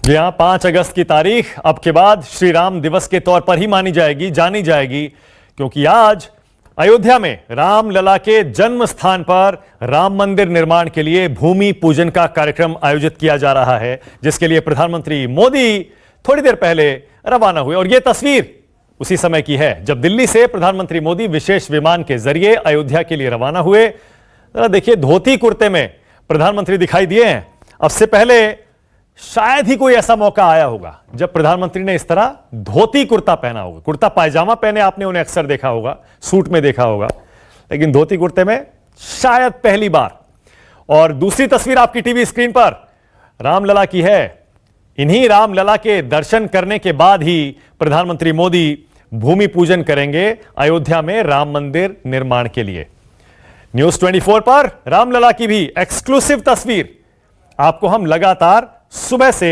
जी हाँ, 5 अगस्त की तारीख अब के बाद श्री राम दिवस के तौर पर ही जानी जाएगी, क्योंकि आज अयोध्या में रामलला के जन्म स्थान पर राम मंदिर निर्माण के लिए भूमि पूजन का कार्यक्रम आयोजित किया जा रहा है, जिसके लिए प्रधानमंत्री मोदी थोड़ी देर पहले रवाना हुए। और यह तस्वीर उसी समय की है जब दिल्ली से प्रधानमंत्री मोदी विशेष विमान के जरिए अयोध्या के लिए रवाना हुए। जरा देखिए, धोती कुर्ते में प्रधानमंत्री दिखाई दिए हैं। अब से पहले शायद ही कोई ऐसा मौका आया होगा जब प्रधानमंत्री ने इस तरह धोती कुर्ता पहना होगा। कुर्ता पायजामा पहने आपने उन्हें अक्सर देखा होगा, सूट में देखा होगा, लेकिन धोती कुर्ते में शायद पहली बार। और दूसरी तस्वीर आपकी टीवी स्क्रीन पर रामलला की है। इन्हीं रामलला के दर्शन करने के बाद ही प्रधानमंत्री मोदी भूमि पूजन करेंगे अयोध्या में राम मंदिर निर्माण के लिए। न्यूज 24 पर रामलला की भी एक्सक्लूसिव तस्वीर आपको हम लगातार सुबह से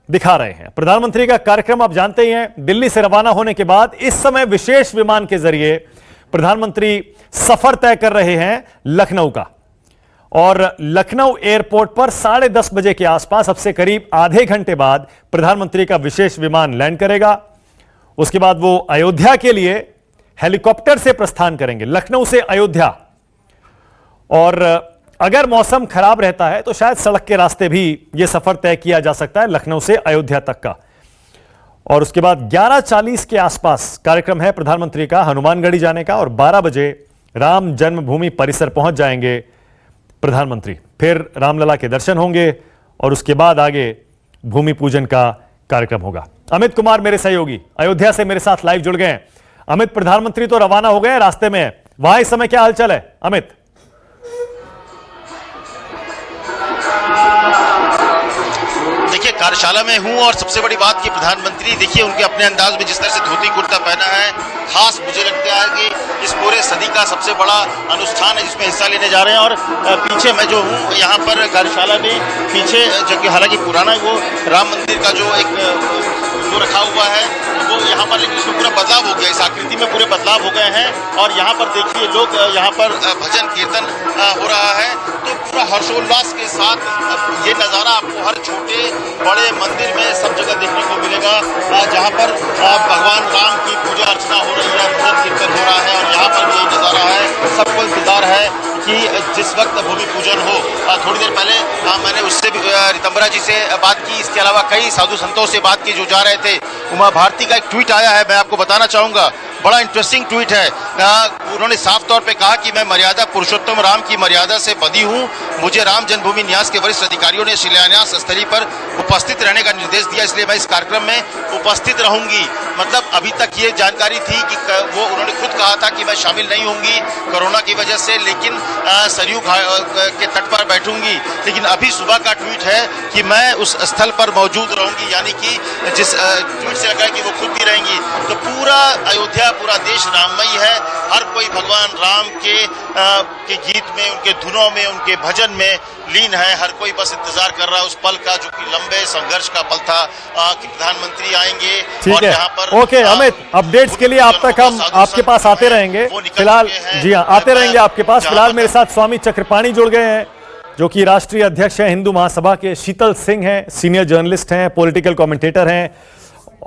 दिखा रहे हैं। प्रधानमंत्री का कार्यक्रम आप जानते ही हैं। दिल्ली से रवाना होने के बाद इस समय विशेष विमान के जरिए प्रधानमंत्री सफर तय कर रहे हैं लखनऊ का। और लखनऊ एयरपोर्ट पर 10:30 बजे के आसपास, अब से करीब आधे घंटे बाद, प्रधानमंत्री का विशेष विमान लैंड करेगा। उसके बाद वो अयोध्या के लिए हेलीकॉप्टर से प्रस्थान करेंगे, लखनऊ से अयोध्या। और अगर मौसम खराब रहता है तो शायद सड़क के रास्ते भी यह सफर तय किया जा सकता है लखनऊ से अयोध्या तक का। और उसके बाद 11:40 के आसपास कार्यक्रम है प्रधानमंत्री का हनुमानगढ़ी जाने का, और 12 बजे राम जन्मभूमि परिसर पहुंच जाएंगे प्रधानमंत्री। फिर रामलला के दर्शन होंगे और उसके बाद आगे भूमि पूजन का कार्यक्रम होगा। अमित कुमार मेरे सहयोगी अयोध्या से मेरे साथ लाइव जुड़ गए हैं। अमित, प्रधानमंत्री तो रवाना हो गए, रास्ते में है, वहां इस समय क्या हालचाल है अमित? देखिए, कार्यशाला में हूं और सबसे बड़ी बात कि प्रधानमंत्री देखिए उनके अपने अंदाज में जिस तरह से धोती कुर्ता पहना है, खास मुझे लगता है कि इस पूरे सदी का सबसे बड़ा अनुष्ठान है जिसमें हिस्सा लेने जा रहे हैं। और पीछे मैं जो हूं यहाँ पर कार्यशाला में, पीछे जो कि हालांकि पुराना वो राम मंदिर का जो एक जो रखा हुआ है वो यहाँ पर, लेकिन इसमें पूरा बदलाव हो गया, इस आकृति में पूरे बदलाव हो गए हैं। और यहाँ पर देखिए लोग, यहाँ पर भजन कीर्तन हो रहा है, तो पूरा हर्षोल्लास के साथ ये नज़ारा आपको हर छोटे बड़े मंदिर में सब जगह देखने को मिलेगा, जहाँ पर भगवान राम की पूजा अर्चना हो रही है, भजन कीर्तन हो रहा है। और यहाँ पर भी यही नज़ारा है, सबको इंतजार है कि जिस वक्त भूमि पूजन हो। थोड़ी देर पहले मैंने उससे भी रितंबरा जी से बात की, इसके अलावा कई साधु संतों से बात की जो जा रहे थे। उमा भारती का एक ट्वीट आया है, मैं आपको बताना चाहूँगा, बड़ा इंटरेस्टिंग ट्वीट है। उन्होंने साफ तौर पे कहा कि मैं मर्यादा पुरुषोत्तम राम की मर्यादा से बंधी हूँ। मुझे राम जन्मभूमि न्यास के वरिष्ठ अधिकारियों ने शिलान्यास स्थली पर उपस्थित रहने का निर्देश दिया, इसलिए मैं इस कार्यक्रम में उपस्थित रहूंगी। मतलब अभी तक ये जानकारी थी कि वो उन्होंने खुद कहा था कि मैं शामिल नहीं होंगी कोरोना की वजह से, लेकिन सरयू के तट पर बैठूंगी। लेकिन अभी सुबह का ट्वीट है कि मैं उस स्थल पर मौजूद रहूंगी, यानी कि जिस ट्वीट से लगा है कि वो खुद भी रहेंगी। तो पूरा अयोध्या, पूरा देश राममय है। हर कोई भगवान राम के गीत में, उनके धुनों में, उनके भजन में लीन है। हर कोई बस इंतजार कर रहा है उस पल का, जो कि लंबे संघर्ष का पल था कि प्रधानमंत्री आएंगे। और यहाँ पर ओके अमित, अपडेट्स के लिए अब तक हम आपके पास आते रहेंगे फिलहाल। जी हाँ, आते रहेंगे आपके पास। फिलहाल मेरे साथ स्वामी चक्रपाणी जुड़ गए हैं, जो कि राष्ट्रीय अध्यक्ष हैं हिंदू महासभा के। शीतल सिंह हैं, सीनियर जर्नलिस्ट हैं, पॉलिटिकल कमेंटेटर हैं।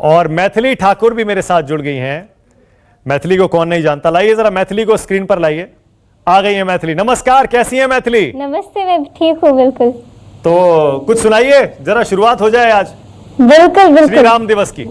और मैथिली ठाकुर भी मेरे साथ जुड़ गई हैं। मैथिली को कौन नहीं जानता, लाइए जरा मैथिली को स्क्रीन पर लाइए। आ गई है मैथिली। नमस्कार, कैसी है मैथिली? नमस्ते, मैं ठीक हूँ बिल्कुल। तो कुछ सुनाइए, जरा शुरुआत हो जाए आज बिल्कुल बिल्कुल श्री राम दिवस की।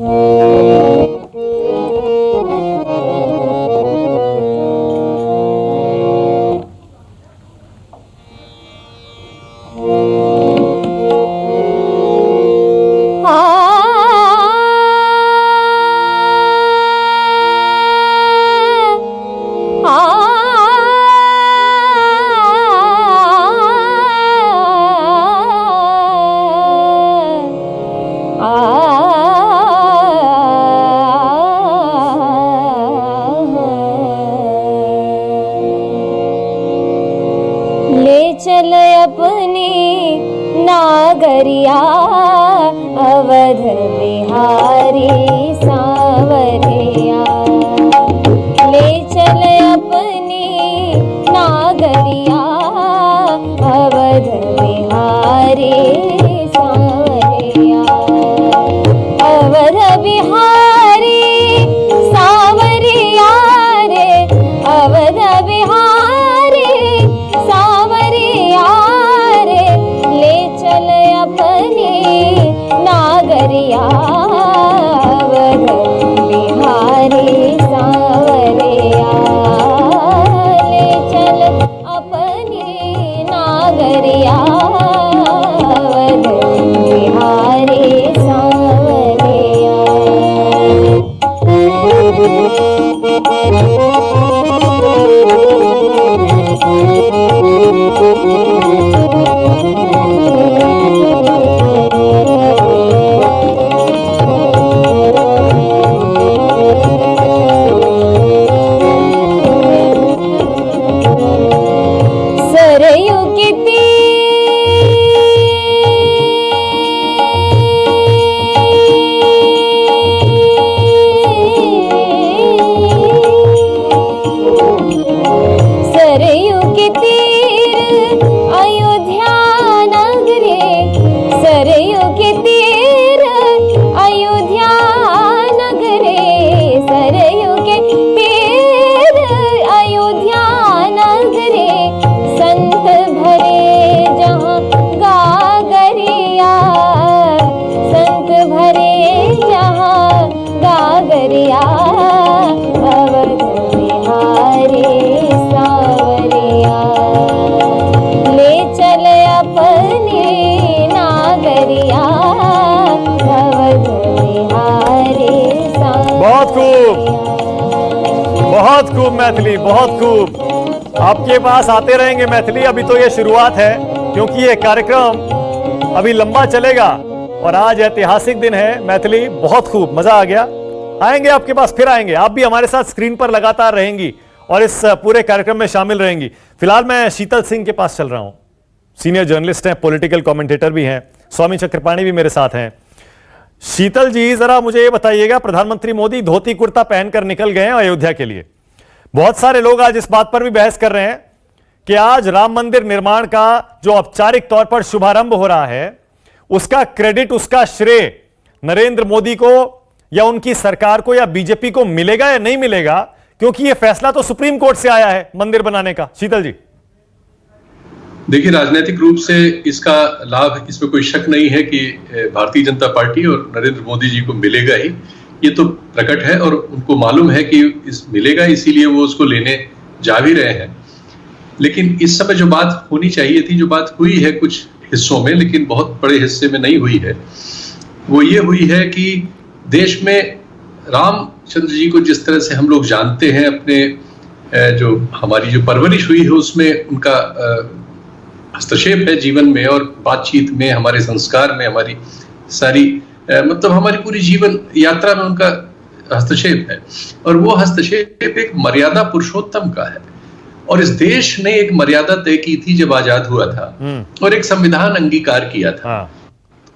सावरिया अवध बिहारी सावरिया ले चल अपनी नागरिया अवध बिहारी सरयू के सरयू के तीर अयोध्या नगरे सरयू के तीर अयोध्या नगरे सरयू के तीर अयोध्या नगरे संत भरे जहाँ गागरिया संत भरे जहाँ गागरिया अवध बिहारी सावरिया ले चले अपनी नागरिया अवध बिहारी बहुत खूब मैथिली, बहुत खूब। आपके पास आते रहेंगे मैथिली। अभी तो ये शुरुआत है, क्योंकि ये कार्यक्रम अभी लंबा चलेगा और आज ऐतिहासिक दिन है। मैथिली बहुत खूब, मजा आ गया। आएंगे आपके पास, फिर आएंगे। आप भी हमारे साथ स्क्रीन पर लगातार रहेंगी और इस पूरे कार्यक्रम में शामिल रहेंगी। फिलहाल मैं शीतल सिंह के पास चल रहा हूं, सीनियर जर्नलिस्ट हैं, पॉलिटिकल कमेंटेटर भी हैं। स्वामी चक्रपाणी भी मेरे साथ हैं। शीतल जी, जरा मुझे ये बताइएगा, प्रधानमंत्री मोदी धोती कुर्ता पहनकर निकल गए हैं अयोध्या के लिए। बहुत सारे लोग आज इस बात पर भी बहस कर रहे हैं कि आज राम मंदिर निर्माण का जो औपचारिक तौर पर शुभारंभ हो रहा है, उसका क्रेडिट, उसका श्रेय नरेंद्र मोदी को या उनकी सरकार को या बीजेपी को मिलेगा या नहीं मिलेगा, क्योंकि यह फैसला तो सुप्रीम कोर्ट से आया है मंदिर बनाने का। शीतल जी, देखिए, राजनीतिक रूप से इसका लाभ, इसमें कोई शक नहीं है कि भारतीय जनता पार्टी और नरेंद्र मोदी जी को मिलेगा ही। ये तो प्रकट है और उनको मालूम है कि इस मिलेगा, इसीलिए वो उसको लेने जा भी रहे हैं। लेकिन इस समय जो बात होनी चाहिए थी, जो बात हुई है कुछ हिस्सों में, लेकिन बहुत बड़े हिस्से में नहीं हुई है, वो ये हुई है कि देश में रामचंद्र जी को जिस तरह से हम लोग जानते हैं, अपने जो हमारी जो परवरिश हुई है उसमें उनका हस्तक्षेप है जीवन में और बातचीत में, हमारे संस्कार में, हमारी सारी मतलब हमारी पूरी जीवन यात्रा में उनका हस्तक्षेप है। और वो हस्तक्षेप एक मर्यादा पुरुषोत्तम का है। और इस देश ने एक मर्यादा तय की थी जब आजाद हुआ था और एक संविधान अंगीकार किया था।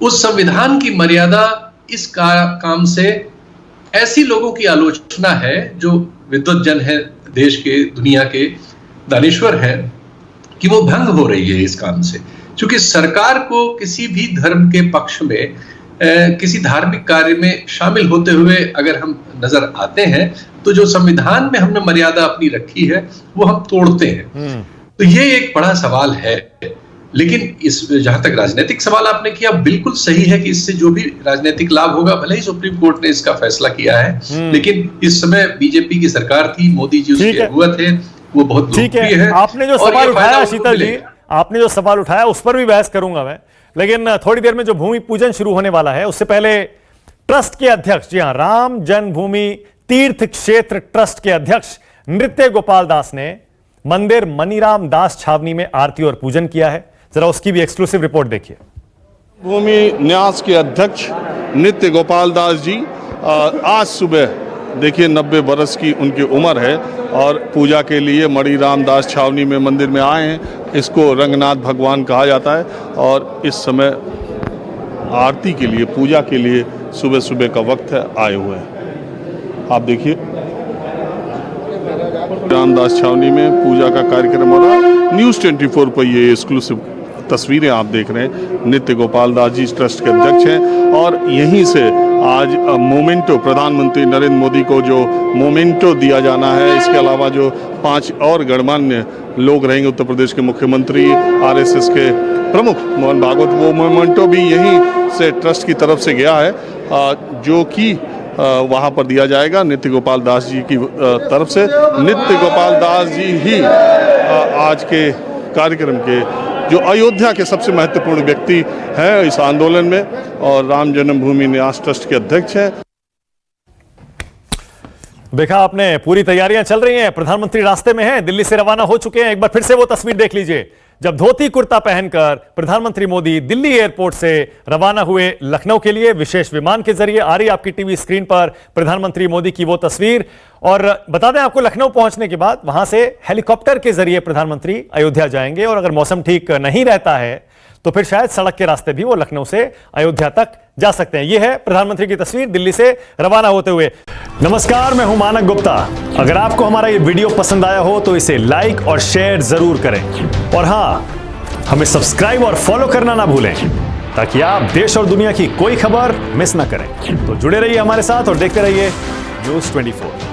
उस संविधान की मर्यादा इस काम से ऐसी लोगों की आलोचना है जो विद्वत जन है, देश के, दुनिया के दानिश्वर हैं, कि वो भंग हो रही है इस काम से। क्योंकि सरकार को किसी भी धर्म के पक्ष में किसी धार्मिक कार्य में शामिल होते हुए अगर हम नजर आते हैं, तो जो संविधान में हमने मर्यादा अपनी रखी है वो हम तोड़ते हैं। तो ये एक बड़ा सवाल है। लेकिन इस जहां तक राजनीतिक सवाल आपने किया, बिल्कुल सही है कि इससे जो भी राजनीतिक लाभ होगा, भले ही सुप्रीम कोर्ट ने इसका फैसला किया है, लेकिन इस समय बीजेपी की सरकार थी, मोदी जी उसके अगुआ थे, वो बहुत लोकप्रिय है। आपने जो सवाल उठाया शीतल जी, आपने जो सवाल उठाया उस पर भी बहस करूंगा मैं, लेकिन थोड़ी देर में जो भूमि पूजन शुरू होने वाला है उससे पहले ट्रस्ट के अध्यक्ष, जी हां, राम जन्मभूमि तीर्थ क्षेत्र ट्रस्ट के अध्यक्ष नृत्य गोपाल दास ने मंदिर मनीराम दास छावनी में आरती और पूजन किया है। जरा उसकी भी एक्सक्लूसिव रिपोर्ट देखिए। भूमि न्यास के अध्यक्ष नृत्य गोपाल दास जी आज सुबह, देखिए 90 बरस की उनकी उम्र है, और पूजा के लिए मणिराम दास छावनी में मंदिर में आए हैं। इसको रंगनाथ भगवान कहा जाता है और इस समय आरती के लिए, पूजा के लिए सुबह सुबह का वक्त है, आए हुए हैं। आप देखिए रामदास छावनी में पूजा का कार्यक्रम हो रहा है। न्यूज़ 24 पर ये एक्सक्लूसिव तस्वीरें आप देख रहे हैं। नृत्य गोपाल दास जी ट्रस्ट के अध्यक्ष हैं और यहीं से आज मोमेंटो प्रधानमंत्री नरेंद्र मोदी को जो मोमेंटो दिया जाना है, इसके अलावा जो 5 और गणमान्य लोग रहेंगे, उत्तर प्रदेश के मुख्यमंत्री, आरएसएस के प्रमुख मोहन भागवत, वो मोमेंटो भी यहीं से ट्रस्ट की तरफ से गया है, जो कि वहाँ पर दिया जाएगा नृत्य गोपाल दास जी की तरफ से। नृत्य गोपाल दास जी ही आज के कार्यक्रम के जो अयोध्या के सबसे महत्वपूर्ण व्यक्ति हैं इस आंदोलन में, और राम जन्मभूमि न्यास ट्रस्ट के अध्यक्ष हैं। देखा आपने, पूरी तैयारियां चल रही हैं, प्रधानमंत्री रास्ते में हैं, दिल्ली से रवाना हो चुके हैं। एक बार फिर से वो तस्वीर देख लीजिए, जब धोती कुर्ता पहनकर प्रधानमंत्री मोदी दिल्ली एयरपोर्ट से रवाना हुए लखनऊ के लिए विशेष विमान के जरिए। आ रही आपकी टीवी स्क्रीन पर प्रधानमंत्री मोदी की वो तस्वीर। और बता दें आपको, लखनऊ पहुंचने के बाद वहां से हेलीकॉप्टर के जरिए प्रधानमंत्री अयोध्या जाएंगे, और अगर मौसम ठीक नहीं रहता है तो फिर शायद सड़क के रास्ते भी वो लखनऊ से अयोध्या तक जा सकते हैं। यह है प्रधानमंत्री की तस्वीर दिल्ली से रवाना होते हुए। नमस्कार, मैं हूं मानक गुप्ता। अगर आपको हमारा ये वीडियो पसंद आया हो तो इसे लाइक और शेयर जरूर करें, और हां, हमें सब्सक्राइब और फॉलो करना ना भूलें, ताकि आप देश और दुनिया की कोई खबर मिस ना करें। तो जुड़े रहिए हमारे साथ और देखते रहिए News 24।